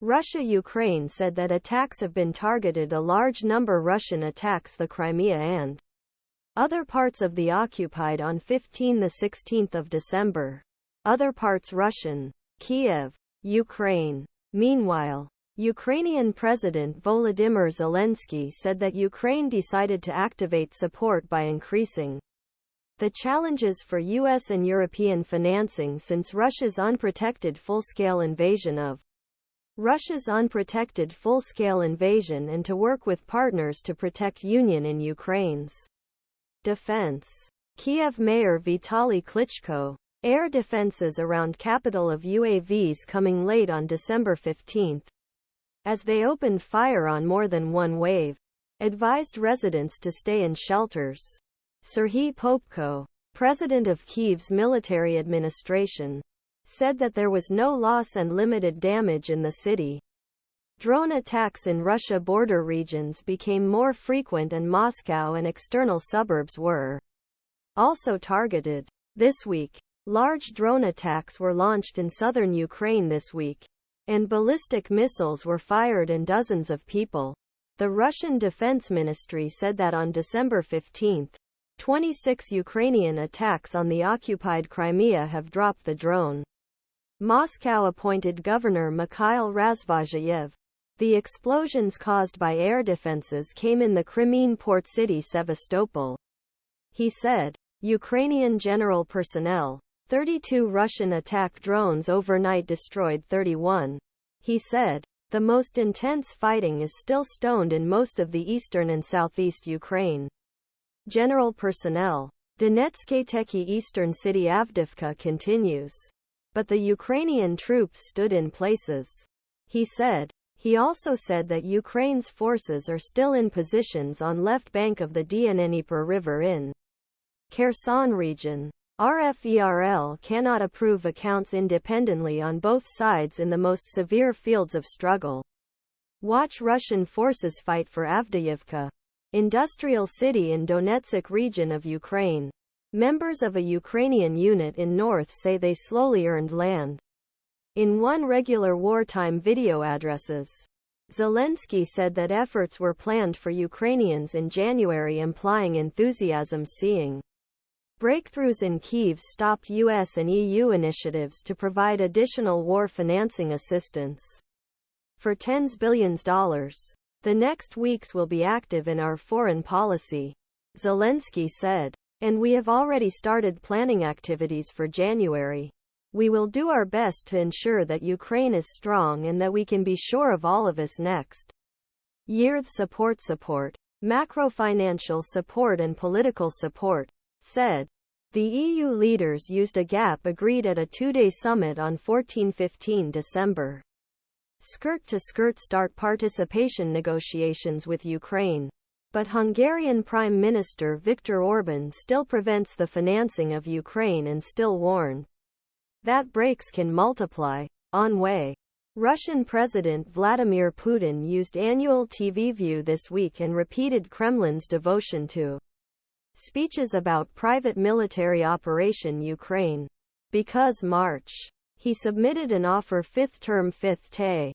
Russia-Ukraine said that attacks have been targeted. A large number Russian attacks the Crimea and other parts of the occupied on 16 December. Other parts Russian. Kiev, Ukraine. Meanwhile, Ukrainian President Volodymyr Zelenskiy said that Ukraine decided to activate support by increasing the challenges for U.S. and European financing since Russia's unprotected full-scale invasion and to work with partners to protect Union in Ukraine's defense. Kiev Mayor Vitali Klitschko. Air defenses around capital of UAVs coming late on December 15. As they opened fire on more than one wave. Advised residents to stay in shelters. Serhiy Popko, president of Kyiv's military administration, said that there was no loss and limited damage in the city. Drone attacks in Russia border regions became more frequent and Moscow and external suburbs were also targeted. This week, large drone attacks were launched in southern Ukraine this week, and ballistic missiles were fired and dozens of people. The Russian Defense Ministry said that on December 15, 26 Ukrainian attacks on the occupied Crimea have dropped the drone. Moscow appointed Governor Mikhail Razvozhayev. The explosions caused by air defenses came in the Crimean port city Sevastopol. He said, Ukrainian general personnel. 32 Russian attack drones overnight destroyed 31. He said, the most intense fighting is still stoned in most of the eastern and southeast Ukraine. General personnel. Donetsk'teki Eastern city Avdivka continues. But the Ukrainian troops stood in places. He said. He also said that Ukraine's forces are still in positions on left bank of the Dnnieper River in Kherson region. RFERL cannot approve accounts independently on both sides in the most severe fields of struggle. Watch Russian forces fight for Avdiyivka, industrial city in Donetsk region of Ukraine. Members of a Ukrainian unit in north say they slowly earned land. In one regular wartime video addresses, Zelensky said that efforts were planned for Ukrainians in January, implying enthusiasm seeing breakthroughs in Kyiv stopped US and EU initiatives to provide additional war financing assistance for tens of billions of dollars. The next weeks will be active in our foreign policy, Zelensky said, and we have already started planning activities for January. We will do our best to ensure that Ukraine is strong and that we can be sure of all of us next year. Support, macro-financial support and political support, said. The EU leaders used a gap agreed at a two-day summit on 14-15 December. Skirt-to-skirt start participation negotiations with Ukraine. But Hungarian Prime Minister Viktor Orban still prevents the financing of Ukraine and still warned that breaks can multiply. On way. Russian President Vladimir Putin used annual TV View this week and repeated Kremlin's devotion to speeches about private military operation Ukraine. Because March. He submitted an offer fifth term fifth day.